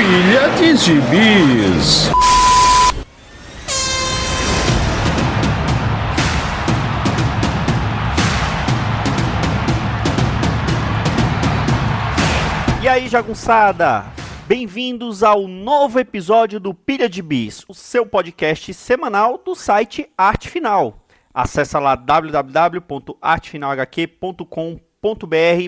Pilha de Gibis. E aí, jagunçada? Bem-vindos ao novo episódio do Pilha de Bis, o seu podcast semanal do site Arte Final. Acesse lá www.artefinalhq.com.br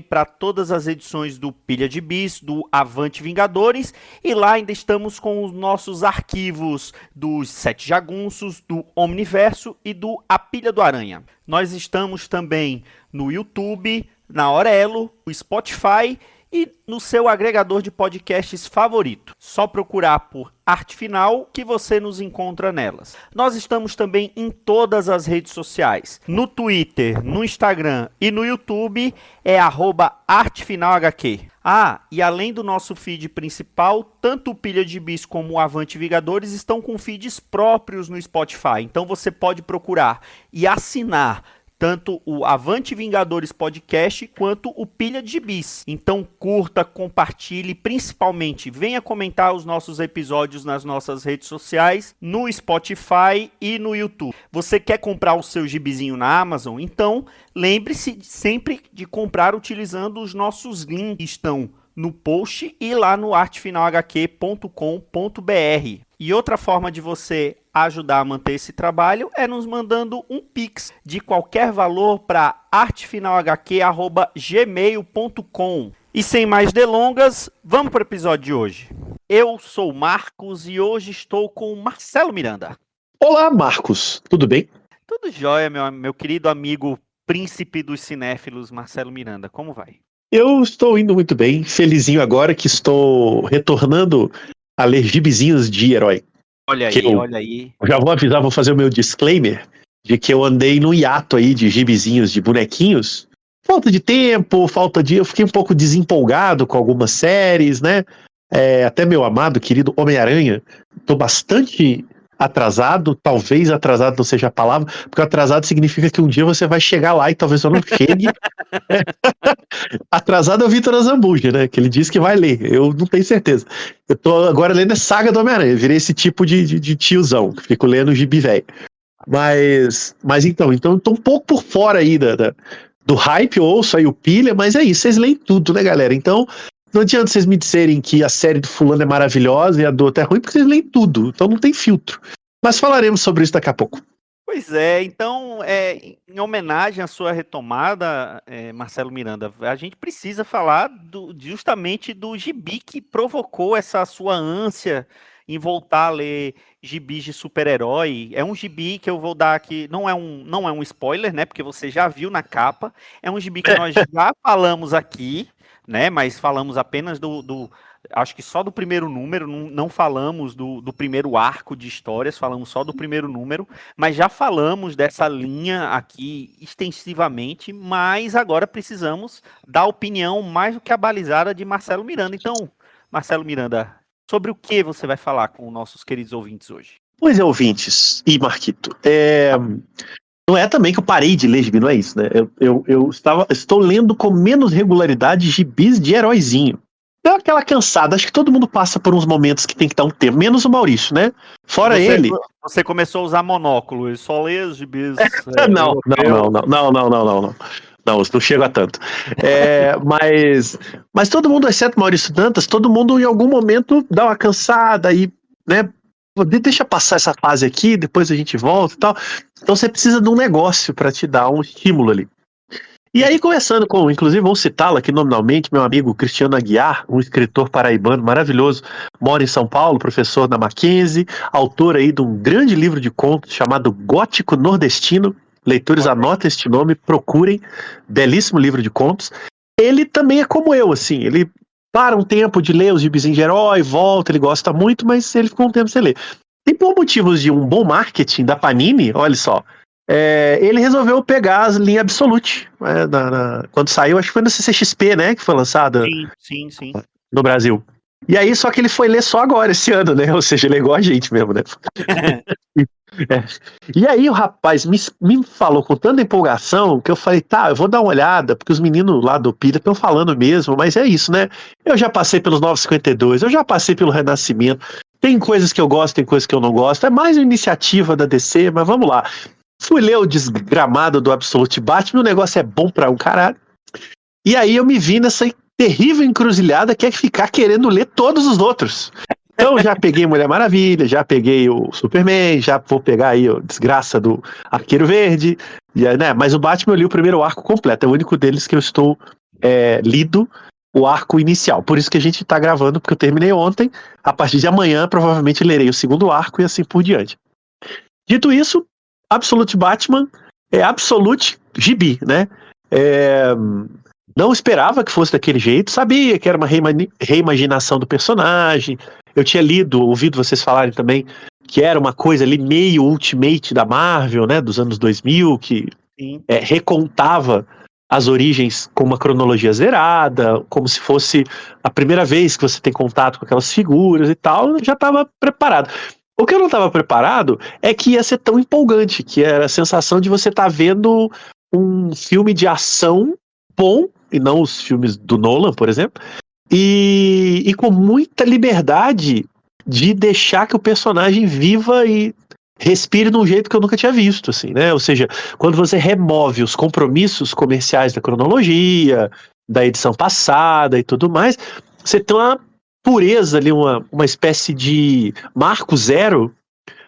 para todas as edições do Pilha de Bis, do Avante Vingadores, e lá ainda estamos com os nossos arquivos dos Sete Jagunços, do Omniverso e do A Pilha do Aranha. Nós estamos também no YouTube, na Aurelo, no Spotify e no seu agregador de podcasts favorito. Só procurar por Arte Final que você nos encontra nelas. Nós estamos também em todas as redes sociais. No Twitter, no Instagram e no YouTube é @artefinalhq. E além do nosso feed principal, tanto o Pilha de Bis como o Avante Vingadores estão com feeds próprios no Spotify. Então você pode procurar e assinar tanto o Avante Vingadores Podcast quanto o Pilha de Bis. Então curta, compartilhe, principalmente venha comentar os nossos episódios nas nossas redes sociais, no Spotify e no YouTube. Você quer comprar o seu gibizinho na Amazon? Então lembre-se sempre de comprar utilizando os nossos links que estão no post e lá no artefinalhq.com.br. E outra forma de você ajudar a manter esse trabalho é nos mandando um Pix de qualquer valor para artefinalhq@gmail.com. E sem mais delongas, vamos para o episódio de hoje. Eu sou o Marcos e hoje estou com o Marcelo Miranda. Olá, Marcos. Tudo bem? Tudo jóia, meu querido amigo príncipe dos cinéfilos, Marcelo Miranda. Como vai? Eu estou indo muito bem, felizinho agora que estou retornando a ler gibizinhos de herói. Olha aí. Já vou avisar, vou fazer o meu disclaimer de que eu andei no hiato aí de gibizinhos de bonequinhos. Falta de tempo, eu fiquei um pouco desempolgado com algumas séries, né? Até meu amado, querido Homem-Aranha, tô bastante atrasado, talvez atrasado não seja a palavra, porque atrasado significa que um dia você vai chegar lá e talvez eu não chegue. Atrasado é o Vitor Azambuja, né? Que ele disse que vai ler. Eu não tenho certeza. Eu tô agora lendo a saga do Homem-Aranha. Eu virei esse tipo de tiozão, que fico lendo gibi velho. Mas então eu tô um pouco por fora aí do hype. Eu ouço aí o Pilha, mas é isso. Vocês leem tudo, né, galera? Então não adianta vocês me disserem que a série do fulano é maravilhosa e a do outro é ruim, porque vocês leem tudo. Então não tem filtro. Mas falaremos sobre isso daqui a pouco. Pois é, então, em homenagem à sua retomada, Marcelo Miranda, a gente precisa falar justamente do gibi que provocou essa sua ânsia em voltar a ler gibis de super-herói. É um gibi que eu vou dar aqui, não é um spoiler, né, porque você já viu na capa, é um gibi que nós já falamos aqui, né, mas falamos apenas acho que só do primeiro número, não falamos do primeiro arco de histórias, falamos só do primeiro número, mas já falamos dessa linha aqui extensivamente, mas agora precisamos da opinião mais do que abalizada de Marcelo Miranda. Então, Marcelo Miranda, sobre o que você vai falar com nossos queridos ouvintes hoje? Pois é, ouvintes e Marquito, não é também que eu parei de ler gibi, não é isso, né? Estou lendo com menos regularidade gibis de heróizinho. Deu aquela cansada, acho que todo mundo passa por uns momentos que tem que dar um tempo, menos o Maurício, né? Fora ele... Você começou a usar monóculo, e só lê os gibis... Não. Não, não chego a tanto. Mas todo mundo, exceto Maurício Dantas, todo mundo em algum momento dá uma cansada e, né? Deixa passar essa fase aqui, depois a gente volta e tal. Então você precisa de um negócio para te dar um estímulo ali. E aí, começando com, inclusive, vou citá-lo aqui nominalmente, meu amigo Cristiano Aguiar, um escritor paraibano maravilhoso, mora em São Paulo, professor da Mackenzie, autor aí de um grande livro de contos chamado Gótico Nordestino. Leitores, anotem este nome, procurem, belíssimo livro de contos. Ele também é como eu, assim, ele para um tempo de ler os gibizinhos de herói, volta, ele gosta muito, mas ele ficou um tempo sem ler. E por motivos de um bom marketing da Panini, olha só, ele resolveu pegar as linhas Absolute, quando saiu, acho que foi na CCXP, né, que foi lançada Sim. no Brasil. E aí, só que ele foi ler só agora, esse ano, né, ou seja, ele é igual a gente mesmo, né. É. E aí o rapaz me falou com tanta empolgação que eu falei, tá, eu vou dar uma olhada, porque os meninos lá do Pira estão falando mesmo, mas é isso, né? Eu já passei pelos 952, eu já passei pelo Renascimento, tem coisas que eu gosto, tem coisas que eu não gosto, é mais uma iniciativa da DC, mas vamos lá. Fui ler o desgramado do Absolute Batman, o negócio é bom pra um caralho. E aí eu me vi nessa terrível encruzilhada que é ficar querendo ler todos os outros. Então já peguei Mulher Maravilha, já peguei o Superman, já vou pegar aí a desgraça do Arqueiro Verde, e aí, né? Mas o Batman eu li o primeiro arco completo, é o único deles que eu estou lido o arco inicial. Por isso que a gente tá gravando, porque eu terminei ontem. A partir de amanhã, provavelmente lerei o segundo arco e assim por diante. Dito isso, Absolute Batman é Absolute Gibi, né? Não esperava que fosse daquele jeito, sabia que era uma reimaginação do personagem. Eu tinha ouvido vocês falarem também que era uma coisa ali meio Ultimate da Marvel, né, dos anos 2000, que recontava as origens com uma cronologia zerada, como se fosse a primeira vez que você tem contato com aquelas figuras e tal. Eu já estava preparado. O que eu não estava preparado é que ia ser tão empolgante, que era a sensação de você estar vendo um filme de ação bom, e não os filmes do Nolan, por exemplo, e com muita liberdade de deixar que o personagem viva e respire de um jeito que eu nunca tinha visto, assim, né? Ou seja, quando você remove os compromissos comerciais da cronologia, da edição passada e tudo mais, você tem uma pureza ali, uma espécie de marco zero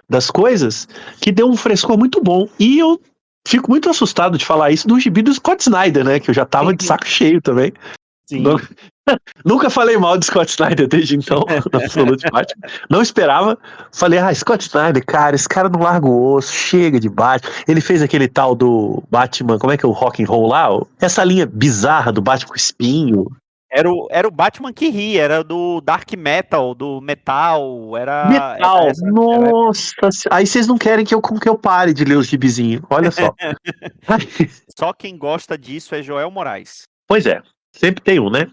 das coisas que deu um frescor muito bom. E eu fico muito assustado de falar isso do gibi do Scott Snyder, né? Que eu já tava de saco cheio também. Sim. Nunca falei mal do Scott Snyder desde então, na Absolute Batman. Não esperava. Falei, Scott Snyder, cara, esse cara não larga o osso, chega de Batman. Ele fez aquele tal do Batman, como é que é o rock and roll lá? Essa linha bizarra do Batman com espinho. Era o Batman que ri, era do Dark Metal, do Metal, Metal, nossa. Aí vocês não querem que eu pare de ler os gibizinhos, olha só. Só quem gosta disso é Joel Moraes. Pois é, sempre tem um, né?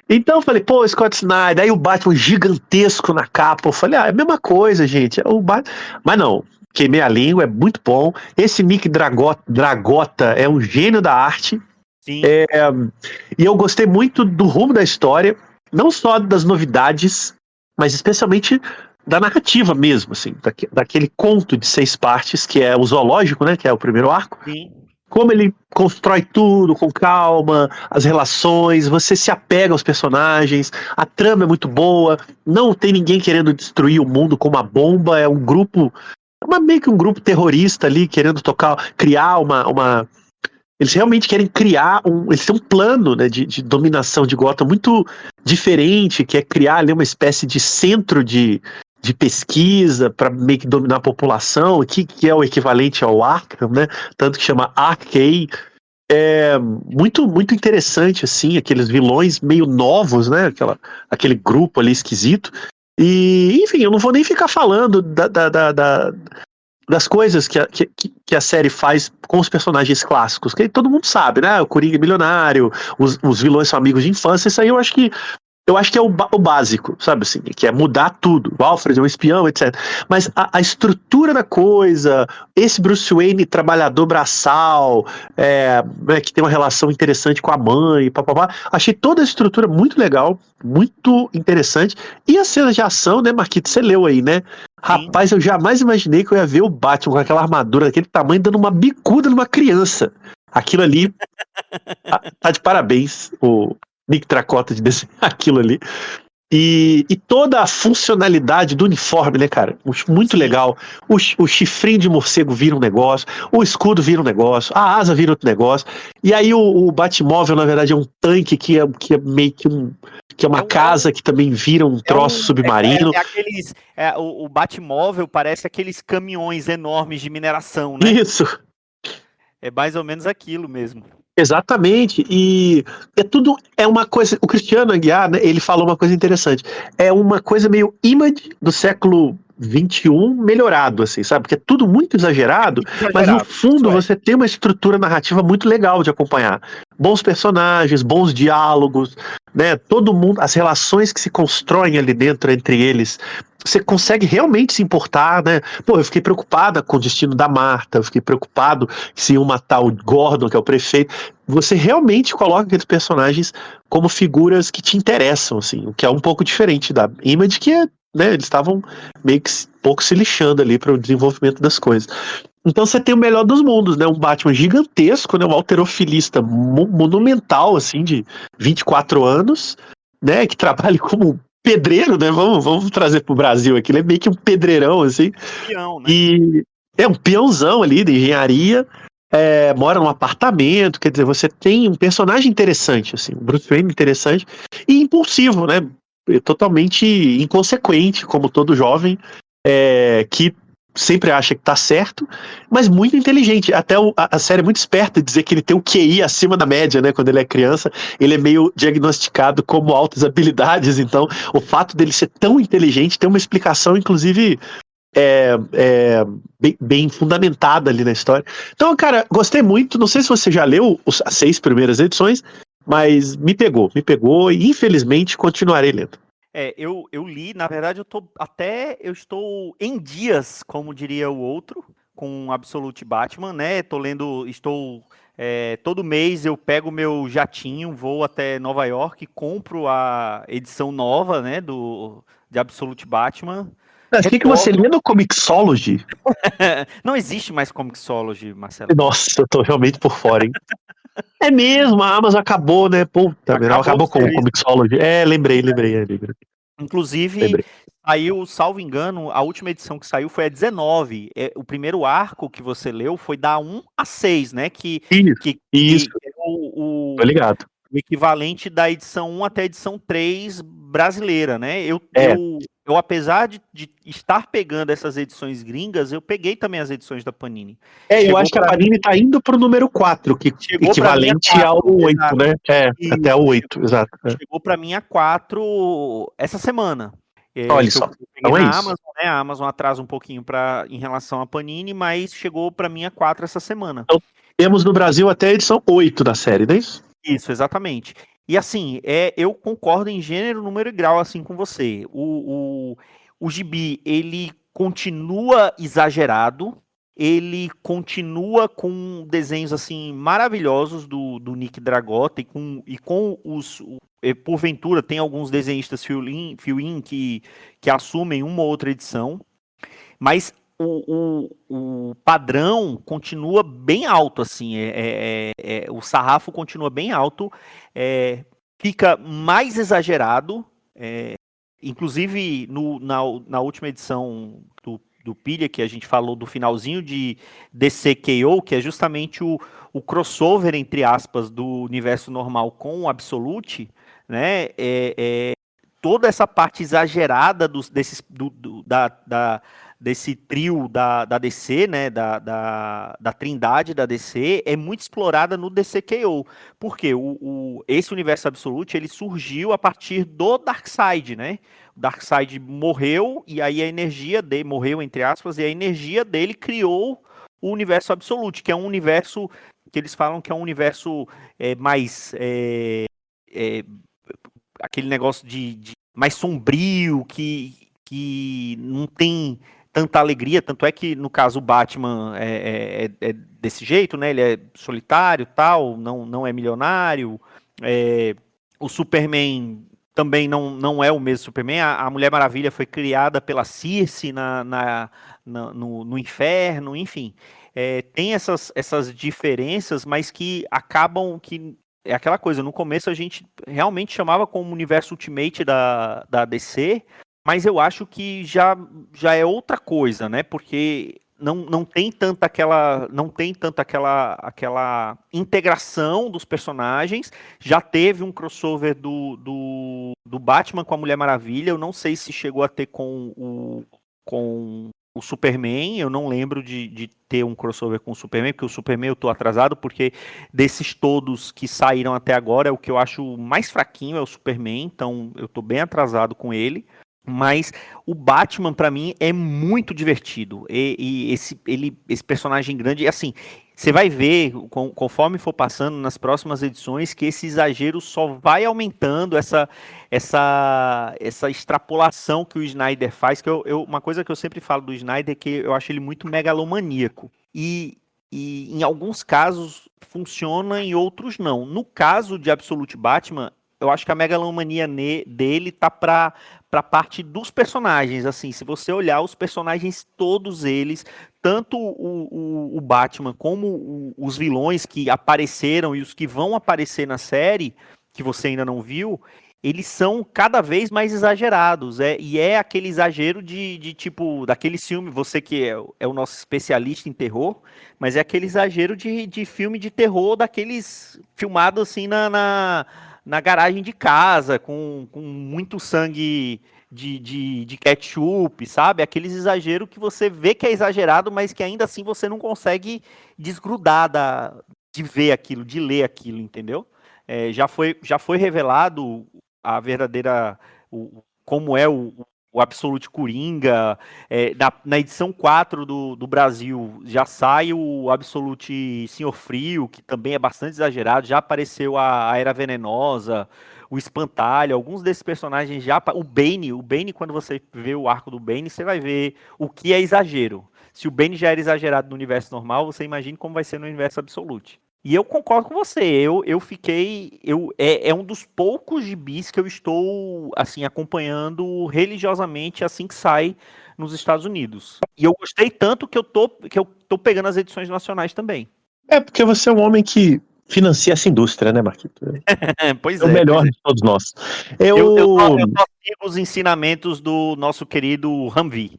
Então eu falei, pô, Scott Snyder, aí o Batman gigantesco na capa. Eu falei, é a mesma coisa, gente. O Batman. Mas não, queimei a língua, é muito bom. Esse Nick Dragota é um gênio da arte. Sim. E eu gostei muito do rumo da história, não só das novidades, mas especialmente da narrativa mesmo, assim, daquele conto de 6 partes, que é o Zoológico, né, que é o primeiro arco. Sim. Como ele constrói tudo com calma, as relações, você se apega aos personagens, a trama é muito boa, não tem ninguém querendo destruir o mundo com uma bomba, é um grupo, meio que um grupo terrorista ali, querendo criar uma eles realmente querem criar eles têm um plano, né, de dominação de Gotham muito diferente, que é criar ali uma espécie de centro de pesquisa para meio que dominar a população, que é o equivalente ao Arkham, né? Tanto que chama Arcade. É muito, muito interessante, assim, aqueles vilões meio novos, né? Aquele grupo ali esquisito. E, enfim, eu não vou nem ficar falando das coisas que a série faz com os personagens clássicos, que todo mundo sabe, né? O Coringa é milionário, os vilões são amigos de infância, isso aí eu acho que é o básico, sabe assim, que é mudar tudo. O Alfred é um espião, etc. Mas a estrutura da coisa, esse Bruce Wayne trabalhador braçal, que tem uma relação interessante com a mãe, papapá, achei toda a estrutura muito legal, muito interessante. E as cenas de ação, né, Marquito, você leu aí, né? Rapaz, eu jamais imaginei que eu ia ver o Batman com aquela armadura daquele tamanho dando uma bicuda numa criança. Aquilo ali tá de parabéns, o Nick Dragota de desenhar aquilo ali. E toda a funcionalidade do uniforme, né, cara? Muito legal. O chifrinho de morcego vira um negócio, o escudo vira um negócio, a asa vira outro negócio. E aí o Batmóvel, na verdade, é um tanque que é meio que é uma casa que também vira um troço submarino. O Batmóvel parece aqueles caminhões enormes de mineração, né? Isso. É mais ou menos aquilo mesmo. Exatamente, e é uma coisa, o Cristiano Aguiar, né, ele falou uma coisa interessante, é uma coisa meio Image do século 21 melhorado, assim, sabe? Porque é tudo muito exagerado, mas no fundo você tem uma estrutura narrativa muito legal de acompanhar. Bons personagens, bons diálogos, né? Todo mundo, as relações que se constroem ali dentro entre eles, você consegue realmente se importar, né? Pô, eu fiquei preocupada com o destino da Marta, eu fiquei preocupado se iam matar o Gordon, que é o prefeito. Você realmente coloca aqueles personagens como figuras que te interessam, assim, o que é um pouco diferente da Image, que é, né, eles estavam meio que pouco se lixando ali para o desenvolvimento das coisas. Então você tem o melhor dos mundos, né? Um Batman gigantesco, né? Um halterofilista monumental, assim, de 24 anos, né? Que trabalha como pedreiro, né? Vamos trazer pro Brasil aqui. Ele é meio que um pedreirão, assim. Peão, né? E é um peãozão ali de engenharia. Mora num apartamento, quer dizer, você tem um personagem interessante, assim, um Bruce Wayne interessante e impulsivo, né? Totalmente inconsequente, como todo jovem, que sempre acha que tá certo, mas muito inteligente. Até a série é muito esperta de dizer que ele tem o QI acima da média, né? Quando ele é criança, ele é meio diagnosticado como altas habilidades, então o fato dele ser tão inteligente tem uma explicação, inclusive, bem fundamentada ali na história. Então, cara, gostei muito. Não sei se você já leu as 6 primeiras edições, mas me pegou e infelizmente continuarei lendo. Eu li, na verdade, eu estou em dias, como diria o outro, com Absolute Batman, né? Todo mês eu pego meu jatinho, vou até Nova York, compro a edição nova, né, de Absolute Batman. Mas o que você lê no Comixology? Não existe mais Comixology, Marcelo. Nossa, eu tô realmente por fora, hein? É mesmo, a Amazon acabou, né? Puta, acabou com o Comixology. Lembrei. Inclusive, saiu, salvo engano, a última edição que saiu foi a 19. O primeiro arco que você leu foi da 1 a 6, né? Isso. É Tô ligado. o equivalente da edição 1 até a edição 3 brasileira, né? Eu apesar de estar pegando essas edições gringas, eu peguei também as edições da Panini. Eu acho que a Panini tá indo pro número 4, que equivalente ao 8, exato, né? Até o 8, exato. Chegou pra mim a 4 essa semana. Olha só, então na isso. Amazon, né? A Amazon atrasa um pouquinho em relação à Panini, mas chegou pra mim a 4 essa semana. Então, temos no Brasil até a edição 8 da série, não é isso? Isso, exatamente. E assim, eu concordo em gênero, número e grau, assim, com você. O gibi, ele continua exagerado, ele continua com desenhos, assim, maravilhosos do Nick Dragotta e com porventura, tem alguns desenhistas fill-in que assumem uma ou outra edição, mas o padrão continua bem alto, assim, o sarrafo continua bem alto, fica mais exagerado, inclusive na última edição do Pilha, que a gente falou do finalzinho de DCKO, que é justamente o crossover, entre aspas, do universo normal com o Absolute, né, toda essa parte exagerada desse trio da DC, né, da trindade da DC, é muito explorada no DCKO. Porque esse universo Absolute, ele surgiu a partir do Darkseid, né? O Darkseid morreu, e aí a energia dele, morreu entre aspas, e a energia dele criou o universo Absolute, que é um universo que eles falam que é um universo mais... aquele negócio de mais sombrio, que não tem tanta alegria, tanto é que, no caso, o Batman é desse jeito, né? Ele é solitário, tal, não é milionário. O Superman também não é o mesmo Superman. A Mulher Maravilha foi criada pela Circe no inferno, enfim. Tem essas diferenças, mas que acabam que é aquela coisa, no começo a gente realmente chamava como universo Ultimate da DC, mas eu acho que já é outra coisa, né? Porque não tem tanta aquela integração dos personagens. Já teve um crossover do Batman com a Mulher Maravilha. Eu não sei se chegou a ter com o Superman. Eu não lembro de ter um crossover com o Superman, porque o Superman eu tô atrasado, porque desses todos que saíram até agora, o que eu acho mais fraquinho é o Superman, então eu tô bem atrasado com ele. Mas o Batman, pra mim, é muito divertido. E esse personagem grande, assim, você vai ver, conforme for passando nas próximas edições, que esse exagero só vai aumentando essa extrapolação que o Snyder faz. Que uma coisa que eu sempre falo do Snyder é que eu acho ele muito megalomaníaco. E em alguns casos funciona, em outros não. No caso de Absolute Batman, eu acho que a megalomania dele tá pra parte dos personagens. Assim, se você olhar os personagens, todos eles, tanto o Batman como os vilões que apareceram e os que vão aparecer na série, que você ainda não viu, eles são cada vez mais exagerados. E é aquele exagero de tipo, daquele filme, você que é o nosso especialista em terror, mas é aquele exagero de filme de terror, daqueles filmados assim na garagem de casa, com muito sangue de ketchup, sabe? Aqueles exageros que você vê que é exagerado, mas que ainda assim você não consegue desgrudar de ver aquilo, de ler aquilo, entendeu? Já foi revelado a verdadeira. Como é o Absolute Coringa. Na edição 4 do Brasil já sai o Absolute Senhor Frio, que também é bastante exagerado. Já apareceu a Era Venenosa, o Espantalho, alguns desses personagens já. O Bane, quando você vê o arco do Bane, você vai ver o que é exagero. Se o Bane já era exagerado no universo normal, você imagina como vai ser no universo Absolute. E eu concordo com você, eu fiquei. É um dos poucos gibis que eu estou assim acompanhando religiosamente assim que sai nos Estados Unidos. E eu gostei tanto que eu tô pegando as edições nacionais também. É porque você é um homem que financia essa indústria, né, Marquito? Pois É o é, pois melhor é. de todos nós. Eu tô sigo os ensinamentos do nosso querido Ramvi.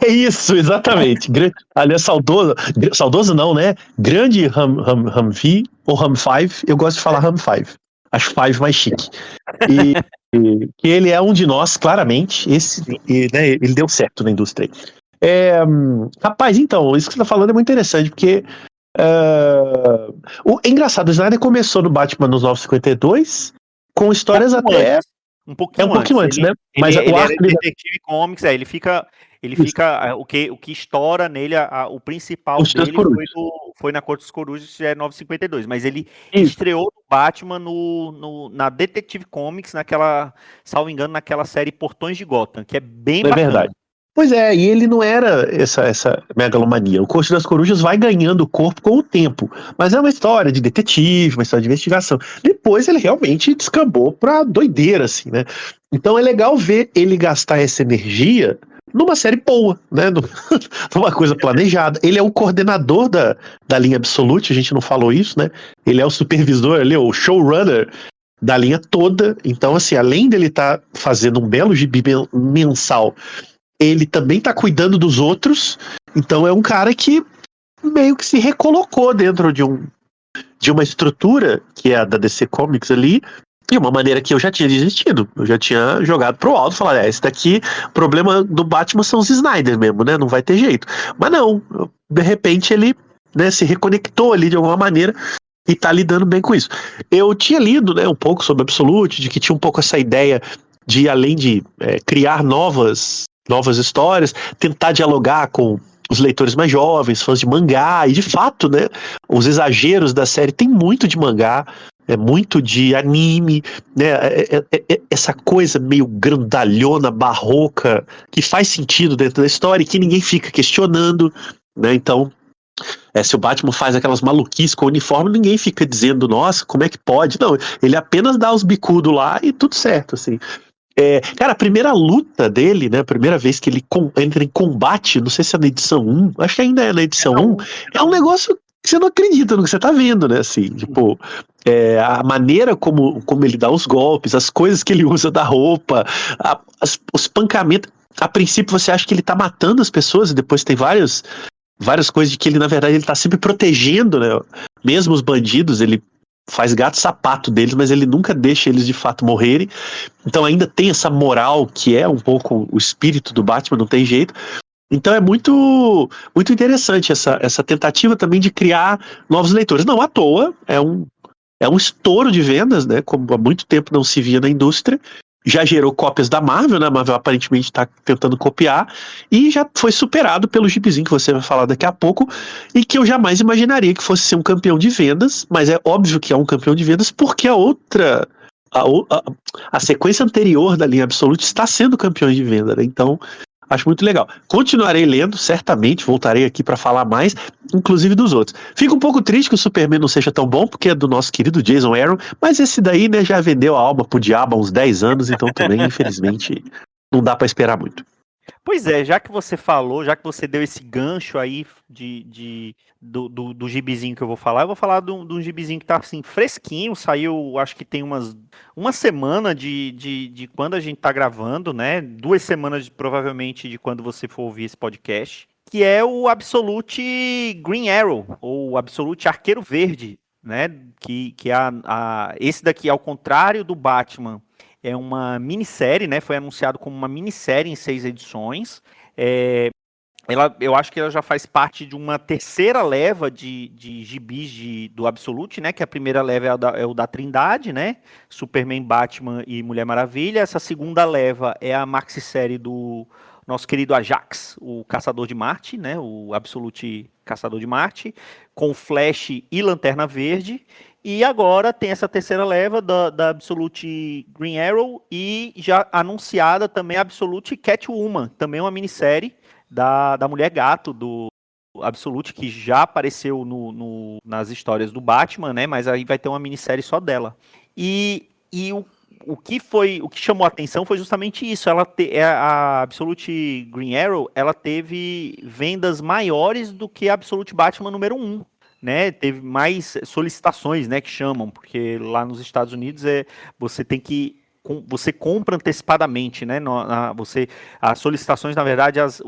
É isso, exatamente. Aliás, saudoso não, né? Grande Humvee ou Hum5, eu gosto de falar Hum5. Acho 5 mais chique. E, que ele é um de nós, claramente. Né, ele deu certo na indústria. Rapaz, então, isso que você tá falando é muito interessante, porque é engraçado, o Snyder começou no Batman nos 952 com Um histórias pouquinho até antes. Um um pouquinho pouquinho antes. antes, Ele, né? ele, Mas o ele era arco dele. Detective Comics, ele Isso, fica, o que estoura nele, o principal os Três dele foi, Corujas. foi na Corte dos Corujas, que é 952, mas ele Isso, estreou no Batman na Detective Comics, salvo engano, naquela série Portões de Gotham, que é bem é bacana. verdade. Pois é, e ele não era essa megalomania. O Corte das Corujas vai ganhando corpo com o tempo. Mas é uma história de detetive, uma história de investigação. Depois ele realmente descambou pra doideira, assim, né? Então é legal ver ele gastar essa energia numa série boa, né? Numa coisa planejada. Ele é o coordenador da linha Absolute, a gente não falou isso, né? Ele é o supervisor ali, o showrunner da linha toda. Então, assim, além dele estar fazendo um belo gibi mensal, ele também tá cuidando dos outros, então é um cara que meio que se recolocou dentro de uma estrutura que é a da DC Comics ali, de uma maneira que eu já tinha desistido. Eu já tinha jogado pro alto e falado, esse daqui, o problema do Batman são os Snyder mesmo, né? Não vai ter jeito. Mas não, de repente ele, né, se reconectou ali de alguma maneira e tá lidando bem com isso. Eu tinha lido, né, um pouco sobre Absolute, de que tinha um pouco essa ideia de, além de criar novas histórias, tentar dialogar com os leitores mais jovens, fãs de mangá, e de fato, né, os exageros da série tem muito de mangá, muito de anime, né, essa coisa meio grandalhona, barroca, que faz sentido dentro da história e que ninguém fica questionando, né, então se o Batman faz aquelas maluquices com o uniforme, ninguém fica dizendo, nossa, como é que pode? Não, ele apenas dá os bicudos lá e tudo certo, assim. Cara, a primeira luta dele, né, a primeira vez que ele entra em combate, não sei se é na edição 1, acho que ainda é na edição 1, é um negócio que você não acredita no que você tá vendo, né, assim, tipo, a maneira como ele dá os golpes, as coisas que ele usa da roupa, os pancamentos, a princípio você acha que ele tá matando as pessoas e depois tem várias coisas de que ele, na verdade, ele tá sempre protegendo, né, mesmo os bandidos, ele faz gato-sapato deles, mas ele nunca deixa eles de fato morrerem. Então ainda tem essa moral que é um pouco o espírito do Batman, não tem jeito. Então é muito muito interessante essa tentativa também de criar novos leitores. Não à toa, é um estouro de vendas, né? Como há muito tempo não se via na indústria. já gerou cópias da Marvel, né? A Marvel aparentemente está tentando copiar, e já foi superado pelo gibizinho que você vai falar daqui a pouco, e que eu jamais imaginaria que fosse ser um campeão de vendas, mas é óbvio que é um campeão de vendas porque a sequência anterior da linha Absolute está sendo campeão de venda, né? Então, acho muito legal. Continuarei lendo, certamente, voltarei aqui para falar mais, inclusive dos outros. Fico um pouco triste que o Superman não seja tão bom, porque é do nosso querido Jason Aaron, mas esse daí, né, já vendeu a alma pro diabo há uns 10 anos, então também, infelizmente, não dá para esperar muito. Pois é, já que você falou, já que você deu esse gancho aí do gibizinho que eu vou falar de um gibizinho que tá assim, fresquinho, saiu, acho que tem uma semana de quando a gente tá gravando, né? 2 semanas provavelmente de quando você for ouvir esse podcast, que é o Absolute Green Arrow, ou Absolute Arqueiro Verde, né? Que esse daqui, ao contrário do Batman, é uma minissérie, né? Foi anunciado como uma minissérie em 6 edições. Eu acho que ela já faz parte de uma terceira leva de gibis do Absolute, né? Que a primeira leva é o da Trindade, né? Superman, Batman e Mulher Maravilha. Essa segunda leva é a maxi-série do nosso querido Ajax, o Caçador de Marte, né? O Absolute Caçador de Marte, com Flash e Lanterna Verde. E agora tem essa terceira leva da Absolute Green Arrow e já anunciada também a Absolute Catwoman, também uma minissérie da Mulher Gato, do Absolute, que já apareceu nas histórias do Batman, né? Mas aí vai ter uma minissérie só dela. E o que chamou a atenção foi justamente isso. A Absolute Green Arrow, ela teve vendas maiores do que a Absolute Batman número 1. Né, teve mais solicitações, né, que chamam, porque lá nos Estados Unidos você compra antecipadamente, né? As solicitações, na verdade, as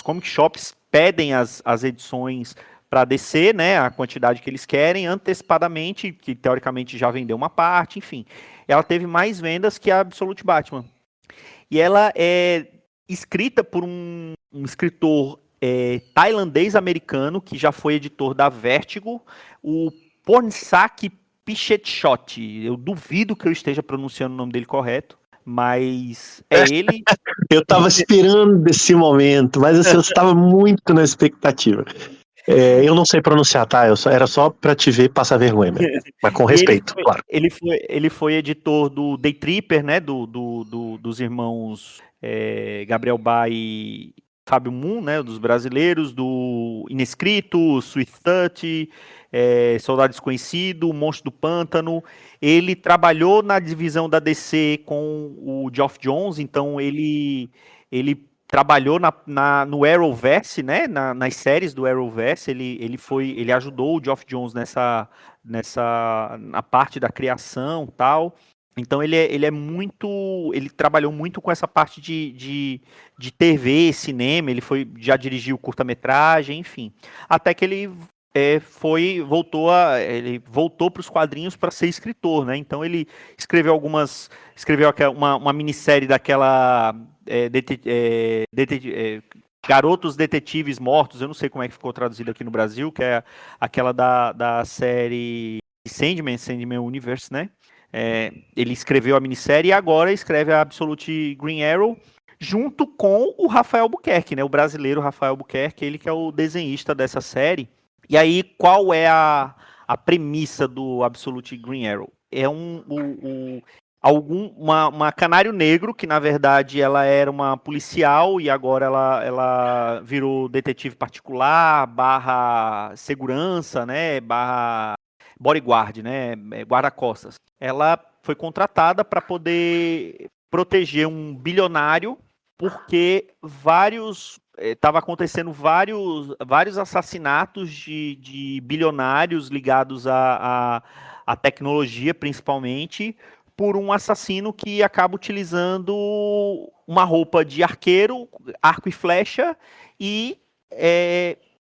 comic shops pedem as edições para descer, né? A quantidade que eles querem antecipadamente, que teoricamente já vendeu uma parte, enfim. Ela teve mais vendas que a Absolute Batman. E ela é escrita por um escritor tailandês-americano, que já foi editor da Vertigo, o Pornsak Pichetshot. Eu duvido que eu esteja pronunciando o nome dele correto, mas é ele. Eu tava esperando esse momento, mas assim, eu estava muito na expectativa. Eu não sei pronunciar, tá? Era só pra te ver passar vergonha mesmo. Mas com respeito, claro. Ele foi editor do Day Tripper, né? Dos irmãos Gabriel Bá e Fábio Moon, né? Dos brasileiros, do Inescrito, Sweet 30, Soldado Desconhecido, Monstro do Pântano. Ele trabalhou na divisão da DC com o Geoff Johns, então ele trabalhou no Arrowverse, né? Nas séries do Arrowverse, ele ajudou o Geoff Johns na parte da criação, tal. Então ele trabalhou muito com essa parte de TV, cinema. Já dirigiu curta-metragem, enfim, até que ele voltou para os quadrinhos para ser escritor, né? Então ele escreveu uma minissérie daquela Garotos Detetives Mortos, eu não sei como é que ficou traduzido aqui no Brasil, que é aquela da série Sandman Universe, né? Ele escreveu a minissérie e agora escreve a Absolute Green Arrow, junto com o Rafael Buquerque, né? O brasileiro Rafael Buquerque, ele que é o desenhista dessa série. E aí, qual é a premissa do Absolute Green Arrow? É uma canário negro, que na verdade ela era uma policial e agora ela virou detetive particular, / segurança, né? / bodyguard, né? Guarda-costas. Ela foi contratada para poder proteger um bilionário, porque estava acontecendo vários assassinatos de bilionários ligados à tecnologia, principalmente, por um assassino que acaba utilizando uma roupa de arqueiro, arco e flecha e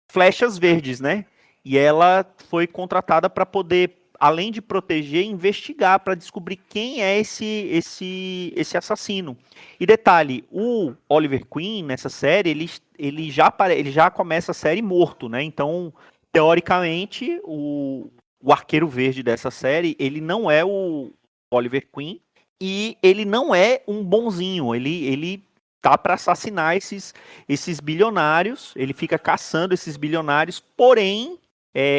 flechas verdes, né? E ela foi contratada para poder, além de proteger, investigar para descobrir quem é esse assassino. E detalhe, o Oliver Queen nessa série, ele já começa a série morto, né? Então, teoricamente, o arqueiro verde dessa série, ele não é o Oliver Queen, e ele não é um bonzinho, ele tá para assassinar esses bilionários, ele fica caçando esses bilionários, porém,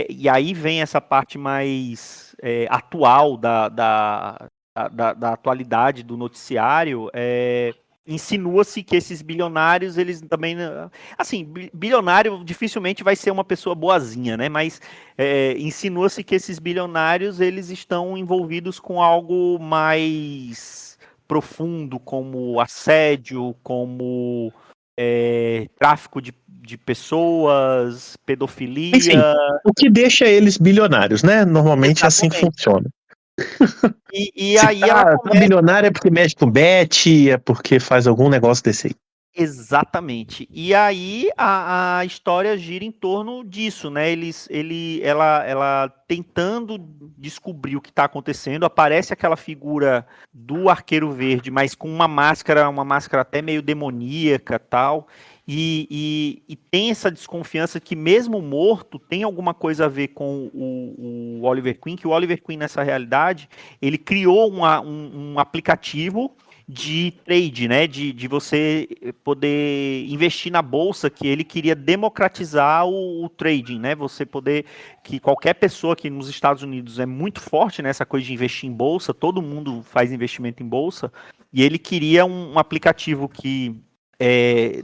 e aí vem essa parte mais atual da atualidade do noticiário, insinua-se que esses bilionários, eles também, assim, bilionário dificilmente vai ser uma pessoa boazinha, né, mas insinua-se que esses bilionários, eles estão envolvidos com algo mais profundo, como assédio, como tráfico de pessoas, Enfim, pedofilia. o que deixa eles bilionários, né? Normalmente é assim que Exatamente. funciona. E Se aí ela tá começa. bilionário é porque mexe com bet, é porque faz algum negócio desse aí. Exatamente. E aí a história gira em torno disso, né? Ela tentando descobrir o que está acontecendo, aparece aquela figura do Arqueiro Verde, mas com uma máscara até meio demoníaca, tal. E tem essa desconfiança que mesmo morto tem alguma coisa a ver com o Oliver Queen, que o Oliver Queen nessa realidade ele criou um aplicativo de trade, né? De você poder investir na bolsa, que ele queria democratizar o trading, né? Você poder, que qualquer pessoa aqui nos Estados Unidos é muito forte nessa coisa de investir em bolsa, todo mundo faz investimento em bolsa, e ele queria um aplicativo que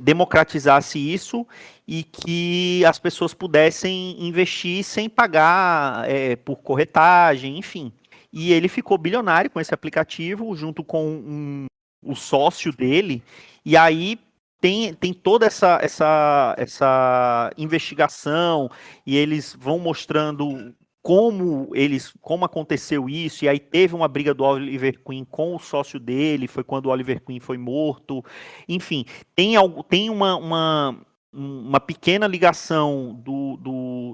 democratizasse isso e que as pessoas pudessem investir sem pagar por corretagem, enfim. E ele ficou bilionário com esse aplicativo, junto com o sócio dele, e aí tem toda essa investigação, e eles vão mostrando como aconteceu isso, e aí teve uma briga do Oliver Queen com o sócio dele, foi quando o Oliver Queen foi morto, enfim, tem uma pequena ligação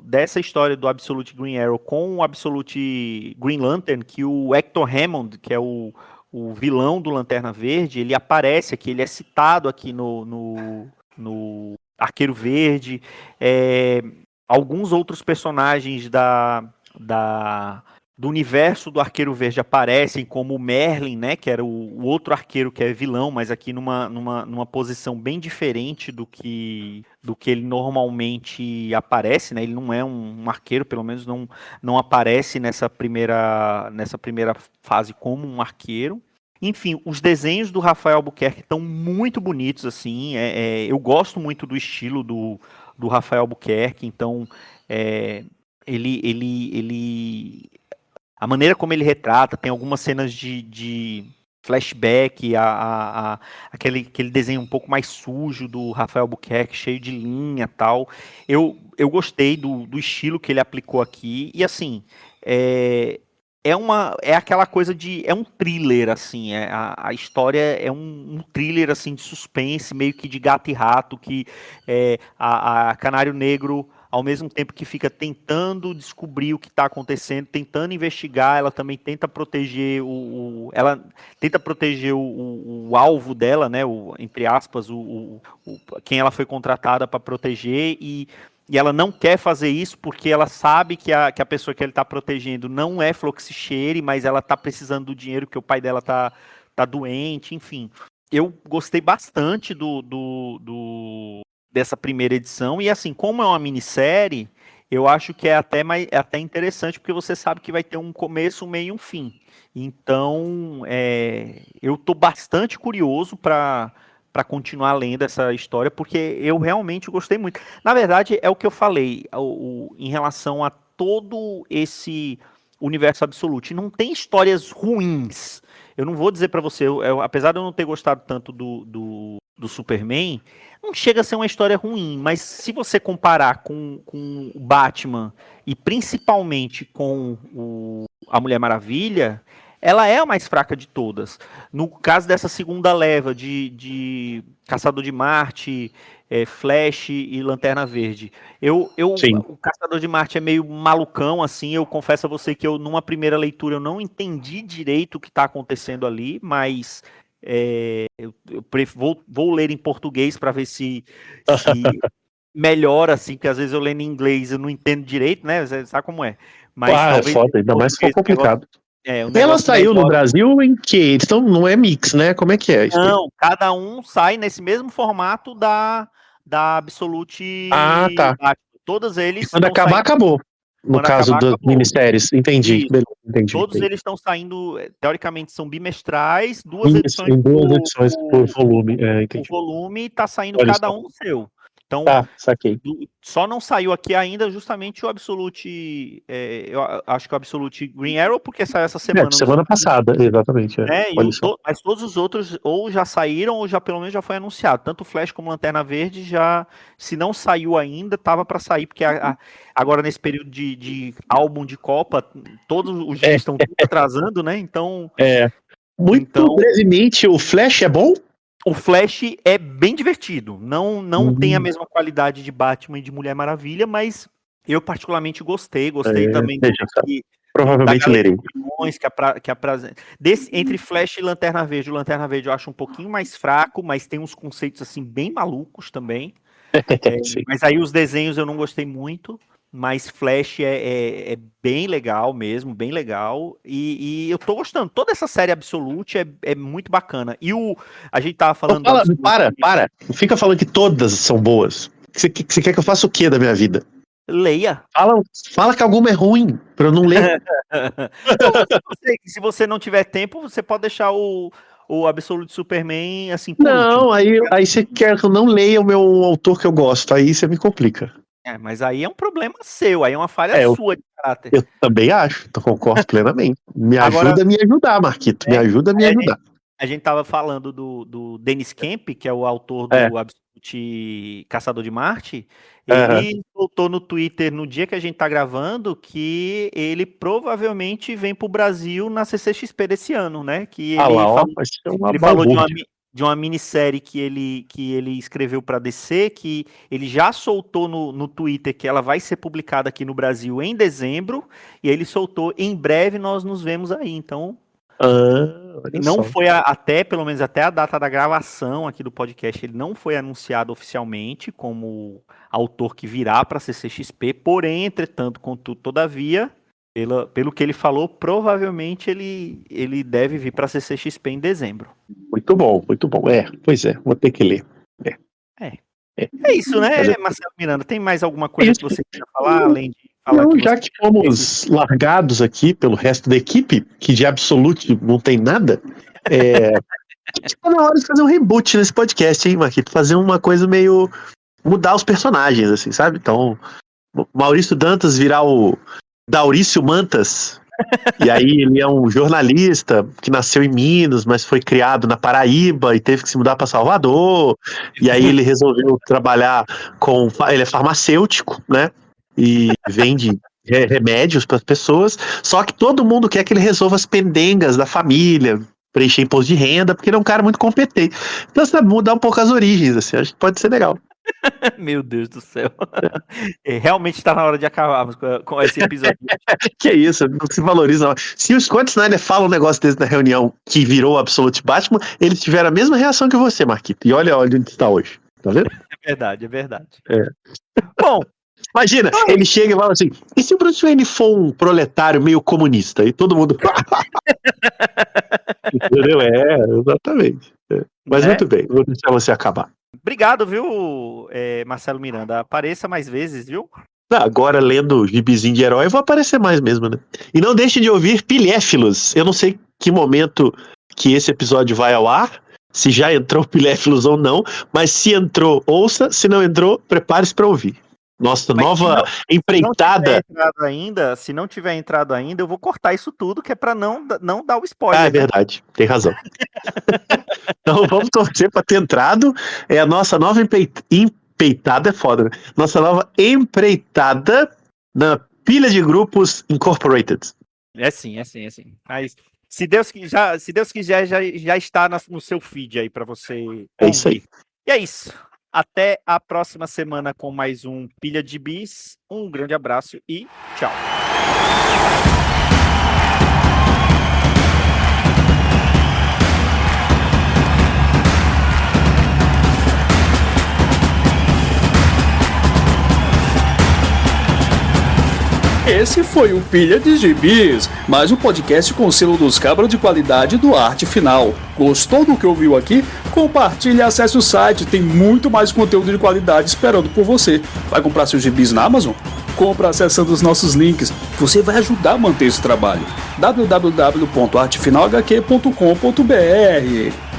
dessa história do Absolute Green Arrow com o Absolute Green Lantern, que o Hector Hammond, que é o vilão do Lanterna Verde, ele aparece aqui, ele é citado aqui no Arqueiro Verde. Alguns outros personagens do universo do Arqueiro Verde aparecem, como o Merlin, né, que era o outro arqueiro que é vilão, mas aqui numa posição bem diferente do que ele normalmente aparece, né? Ele não é um arqueiro, pelo menos não aparece nessa primeira fase como um arqueiro. Enfim, os desenhos do Rafael Albuquerque estão muito bonitos, assim. Eu gosto muito do estilo do Rafael Albuquerque, então ele a maneira como ele retrata, tem algumas cenas de flashback, aquele desenho um pouco mais sujo do Rafael Albuquerque, cheio de linha, tal. Eu gostei do estilo que ele aplicou aqui, e assim, é aquela coisa é um thriller, assim, a história é um thriller, assim, de suspense, meio que de gato e rato, que a Canário Negro, ao mesmo tempo que fica tentando descobrir o que está acontecendo, tentando investigar, ela também tenta proteger ela tenta proteger o alvo dela, né, entre aspas, quem ela foi contratada para proteger, e ela não quer fazer isso porque ela sabe que a pessoa que ele está protegendo não é Floxicheire, mas ela está precisando do dinheiro, que o pai dela tá doente, enfim. Eu gostei bastante dessa primeira edição, e assim, como é uma minissérie, eu acho que é até interessante, porque você sabe que vai ter um começo, um meio e um fim. Então, eu tô bastante curioso para continuar lendo essa história, porque eu realmente gostei muito. Na verdade, é o que eu falei em relação a todo esse universo absoluto. Não tem histórias ruins. Eu não vou dizer para você, apesar de eu não ter gostado tanto do Superman, não chega a ser uma história ruim, mas se você comparar com o Batman e principalmente com a Mulher Maravilha, ela é a mais fraca de todas. No caso dessa segunda leva de Caçador de Marte, Flash e Lanterna Verde, Sim. o Caçador de Marte é meio malucão, assim, eu confesso a você que numa primeira leitura eu não entendi direito o que está acontecendo ali, mas vou ler em português para ver se melhora, assim, porque às vezes eu lendo em inglês eu não entendo direito, né? Você sabe como é. Mas Ah, é talvez foda, em ainda mais se for português o negócio complicado. É, o E ela negócio saiu no melhor. Brasil em que? Eles estão, não é mix, né? Como é que é? Não, cada um sai nesse mesmo formato da Ah, Absolute tá. Batman. Todos E eles quando estão acabar, saindo. acabou. No Quando caso acabar, das acabou. minisséries. Entendi. Isso. Beleza, entendi. Todos Entendi. eles estão saindo, teoricamente, são bimestrais, duas Isso, edições em duas edições por volume. É, por entendi. volume, e tá saindo Olha cada só. um o seu. Então, Tá, saquei. só não saiu aqui ainda justamente o Absolute. Eu acho que o Absolute Green Arrow, porque saiu essa É, semana nos semana Estados Unidos, passada, exatamente. É. né? Olha só. Mas todos os outros ou já saíram ou já pelo menos já foi anunciado. Tanto o Flash como Lanterna Verde já, se não saiu ainda, tava para sair, porque agora nesse período de álbum de Copa, todos os É, dias estão tudo atrasando, né? é. Muito Então brevemente, o Flash é bom? o Flash é bem divertido. Não tem a Hum, mesma qualidade de Batman e de Mulher Maravilha, mas eu particularmente gostei. Gostei é, também veja só. da Provavelmente galeria lerei. de vilões que apresenta. Entre Flash e Lanterna Verde, o Lanterna Verde eu acho um pouquinho mais fraco, mas tem uns conceitos assim bem malucos também. Sim. Mas aí os desenhos eu não gostei muito. Mas Flash é bem legal mesmo, bem legal. E eu tô gostando. Toda essa série Absolute é muito bacana. A gente tava Então falando do fala, Absolute. para. Não fica falando que todas são boas. Você quer que eu faça o quê da minha vida? Leia. Fala que alguma é ruim, pra eu não ler. Não, se você não tiver tempo, você pode deixar o Absolute Superman assim por último. Não, aí você quer que eu não leia o meu autor que eu gosto. Aí você me complica. Mas aí é um problema seu, aí é uma falha É, sua de caráter. eu também acho, concordo plenamente. Me Agora, ajuda a me ajudar, Marquito. Me é, ajuda a me aí ajudar. a gente tava falando do Dennis Kemp, que é o autor É, do Absolute Caçador de Marte. aham. Ele soltou no Twitter no dia que a gente tá gravando que ele provavelmente vem pro Brasil na CCXP desse ano, né? Que Ah lá, ele ó, falou. vai ser uma Ele falou balbúrdia. de uma minissérie que ele escreveu para DC, que ele já soltou no Twitter que ela vai ser publicada aqui no Brasil em dezembro, e ele soltou em breve nós nos vemos aí. Então, Olha não só. foi até, pelo menos até a data da gravação aqui do podcast, ele não foi anunciado oficialmente como autor que virá para CCXP, porém, entretanto, contudo, todavia, pelo que ele falou, provavelmente ele deve vir para CCXP em dezembro. Muito bom, muito bom. É, pois é, vou ter que ler. É, É. é. É isso, Mas né, Marcelo Miranda? Tem mais alguma é coisa isso. que você queira falar, além de falar Não, que você já que esse fomos largados aqui pelo resto da equipe, que de Absolute não tem nada, tá na hora de fazer um reboot nesse podcast, hein, Marquito? Fazer uma coisa meio. Mudar os personagens, assim, sabe? Então, Maurício Dantas virar o Daurício Mantas. E aí ele é um jornalista que nasceu em Minas, mas foi criado na Paraíba e teve que se mudar para Salvador. E aí ele resolveu trabalhar com. Ele é farmacêutico, né? E vende remédios para as pessoas. Só que todo mundo quer que ele resolva as pendengas da família, preencher imposto de renda, porque ele é um cara muito competente. Então, sabe, mudar um pouco as origens, assim, acho que pode ser legal. Meu Deus do céu. Realmente está na hora de acabarmos com esse episódio. Que é isso, não se valoriza. Não. Se o Scott Snyder fala um negócio desse na reunião que virou o Absolute Batman, eles tiveram a mesma reação que você, Marquito. E olha onde está hoje. Tá vendo? É verdade, é verdade. É. Bom, Imagina, ele chega e fala assim: e se o Bruce Wayne for um proletário meio comunista? E todo mundo. Entendeu? Exatamente. Mas né? muito bem, vou deixar você acabar. Obrigado, viu, Marcelo Miranda? Apareça mais vezes, viu? Agora, lendo gibizinho de herói, eu vou aparecer mais mesmo, né? E não deixe de ouvir Piléfilos. Eu não sei que momento que esse episódio vai ao ar, se já entrou Piléfilos ou não, mas se entrou, ouça. Se não entrou, prepare-se para ouvir. Nossa Mas nova empreitada. se não tiver entrado ainda, eu vou cortar isso tudo, que é para não dar o Ah, spoiler, é né? verdade, tem razão. Então vamos torcer para ter entrado. É a nossa nova empreitada, é foda, né? Nossa nova empreitada na pilha de grupos Incorporated. É sim, é sim, é sim. Mas se Deus quiser, já está no seu feed aí para você É isso aí. ouvir. E é isso. Até a próxima semana com mais um Pilha de Bis. Um grande abraço e tchau. Esse foi o Pilha de Gibis, mais um podcast com o selo dos cabras de qualidade do Arte Final. Gostou do que ouviu aqui? Compartilhe e acesse o site, tem muito mais conteúdo de qualidade esperando por você. Vai comprar seus gibis na Amazon? Compra acessando os nossos links, você vai ajudar a manter esse trabalho. www.artefinalhq.com.br